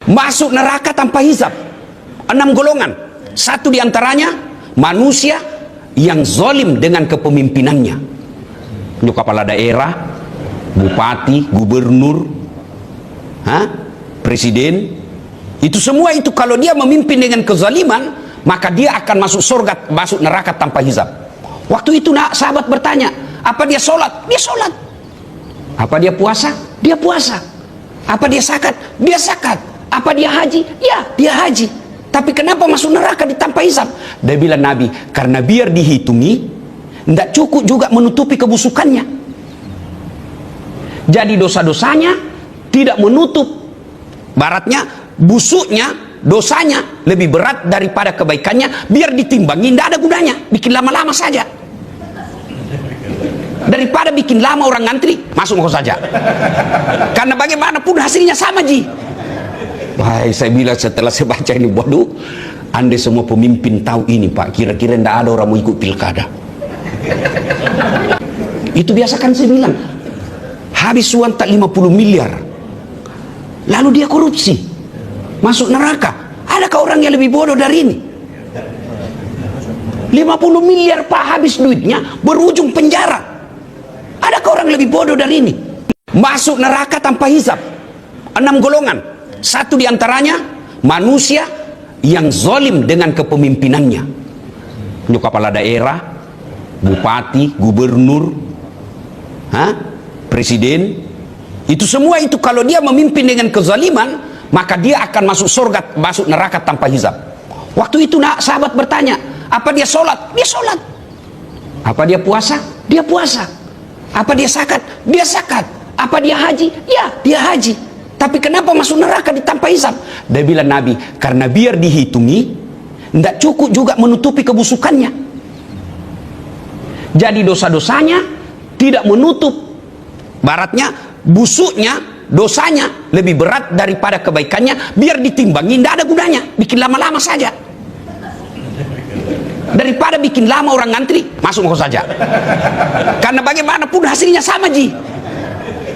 Masuk neraka tanpa hisab. 6 golongan. Satu diantaranya manusia yang zalim dengan kepemimpinannya. Itu kepala daerah, bupati, gubernur, presiden. Itu semua itu kalau dia memimpin dengan kezaliman, maka dia akan masuk surga, masuk neraka tanpa hisab. Waktu itu sahabat bertanya, apa dia sholat? Dia sholat. Apa dia puasa? Dia puasa. Apa dia zakat? Dia zakat. Apa dia haji? Ya, dia haji. Tapi kenapa masuk neraka tanpa hisab? Dia bilang Nabi, karena biar dihitungi, tidak cukup juga menutupi kebusukannya. Jadi dosa-dosanya tidak menutup, baratnya busuknya, dosanya lebih berat daripada kebaikannya. Biar ditimbangi, tidak ada gunanya, bikin lama-lama saja. Daripada bikin lama orang ngantri, masuk saja. Karena bagaimanapun hasilnya sama, Ji. Baik, saya bilang setelah saya baca ini, waduh, andai semua pemimpin tahu ini, Pak, kira-kira tidak ada orang mau ikut pilkada. Itu biasa kan saya bilang, habis uang tak 50 miliar, lalu dia korupsi, masuk neraka. Adakah orang yang lebih bodoh dari ini? 50 miliar, Pak, habis duitnya, berujung penjara. Adakah orang lebih bodoh dari ini? Masuk neraka tanpa hisab. 6 golongan. Satu diantaranya manusia yang zalim dengan kepemimpinannya. Itu kepala daerah, bupati, gubernur, presiden. Itu semua itu kalau dia memimpin dengan kezaliman, maka dia akan masuk surga, masuk neraka tanpa hisab. Waktu itu sahabat bertanya, apa dia sholat? Dia sholat. Apa dia puasa? Dia puasa. Apa dia zakat? Dia zakat. Apa dia haji? Ya, dia haji. Tapi kenapa masuk neraka tanpa hisab? Dia bilang Nabi, karena biar dihitungi, tidak cukup juga menutupi kebusukannya. Jadi dosa-dosanya tidak menutup, baratnya busuknya, dosanya lebih berat daripada kebaikannya. Biar ditimbangi, tidak ada gunanya, bikin lama-lama saja. Daripada bikin lama orang ngantri, masuk saja. Karena bagaimanapun hasilnya sama, Ji.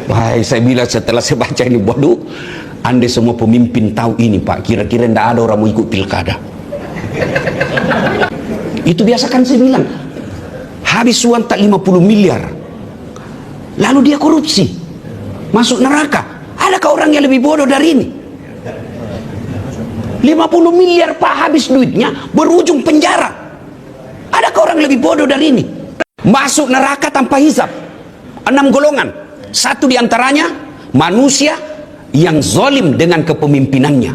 Baik, saya bilang setelah saya baca ini, waduh, andai semua pemimpin tahu ini, Pak, kira-kira tidak ada orang mau ikut pilkada. Itu biasa kan saya bilang, habis uang tak 50 miliar, lalu dia korupsi, masuk neraka. Adakah orang yang lebih bodoh dari ini? 50 miliar, Pak, habis duitnya, berujung penjara. Adakah orang lebih bodoh dari ini? Masuk neraka tanpa hisab. 6 golongan. Satu diantaranya manusia yang zalim dengan kepemimpinannya.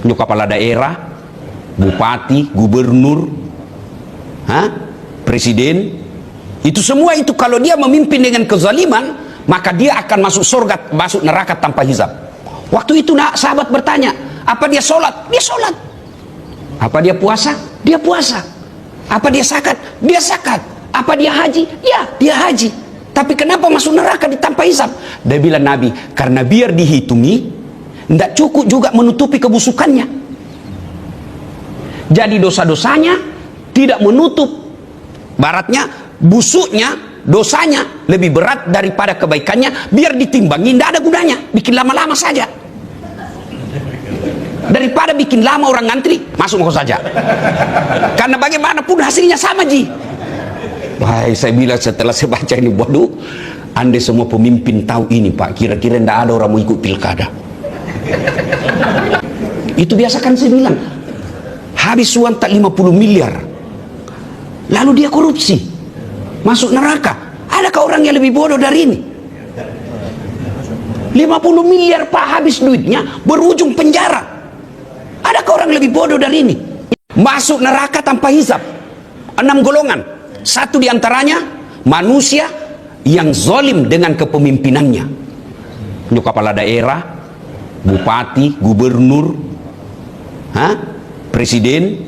Itu kepala daerah, bupati, gubernur, presiden. Itu semua itu kalau dia memimpin dengan kezaliman, maka dia akan masuk surga, masuk neraka tanpa hisab. Waktu itu sahabat bertanya, apa dia sholat? Dia sholat. Apa dia puasa? Dia puasa. Apa dia zakat? Dia zakat. Apa dia haji? Ya, dia haji. Tapi kenapa masuk neraka tanpa hisab? Dia bilang Nabi, karena biar dihitungi, tidak cukup juga menutupi kebusukannya. Jadi dosa-dosanya tidak menutup, baratnya busuknya, dosanya lebih berat daripada kebaikannya. Biar ditimbangi, tidak ada gunanya, bikin lama-lama saja. Daripada bikin lama orang ngantri, masuk saja. Karena bagaimanapun hasilnya sama, Ji. Baik, saya bilang setelah saya baca ini, waduh, andai semua pemimpin tahu ini, Pak, kira-kira tidak ada orang mau ikut pilkada. Itu biasa kan saya bilang, habis uang tak 50 miliar, lalu dia korupsi, masuk neraka. Adakah orang yang lebih bodoh dari ini? 50 miliar, Pak, habis duitnya, berujung penjara. Adakah orang lebih bodoh dari ini? Masuk neraka tanpa hisab. 6 golongan. Satu diantaranya manusia yang zalim dengan kepemimpinannya. Itu kepala daerah, bupati, gubernur, presiden.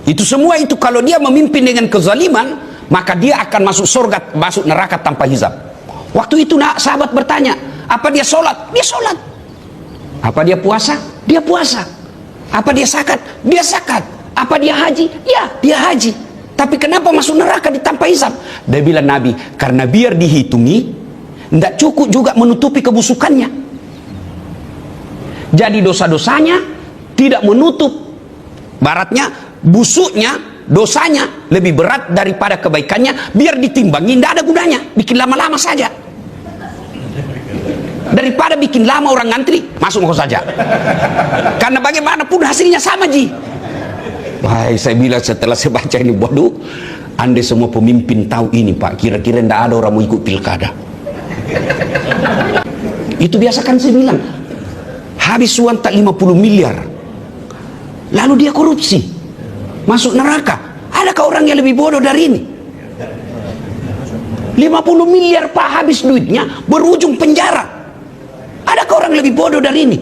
Itu semua itu kalau dia memimpin dengan kezaliman, maka dia akan masuk surga, masuk neraka tanpa hisab. Waktu itu sahabat bertanya, apa dia sholat? Dia sholat. Apa dia puasa? Dia puasa. Apa dia zakat? Dia zakat. Apa dia haji? Ya, dia haji. Tapi kenapa masuk neraka tanpa hisab? Dia bilang Nabi, karena biar dihitungi, tidak cukup juga menutupi kebusukannya. Jadi dosa-dosanya tidak menutup, baratnya busuknya, dosanya lebih berat daripada kebaikannya. Biar ditimbangi, tidak ada gunanya, bikin lama-lama saja. Daripada bikin lama orang ngantri, masuk mau saja. Karena bagaimanapun hasilnya sama, Ji. Wah, saya bilang setelah saya baca ini, waduh, andai semua pemimpin tahu ini, Pak, kira-kira tidak ada orang mau ikut pilkada. Itu biasa kan saya bilang, habis uang tak 50 miliar, lalu dia korupsi, masuk neraka. Adakah orang yang lebih bodoh dari ini? 50 miliar Pak, habis duitnya, berujung penjara. Adakah orang lebih bodoh dari ini?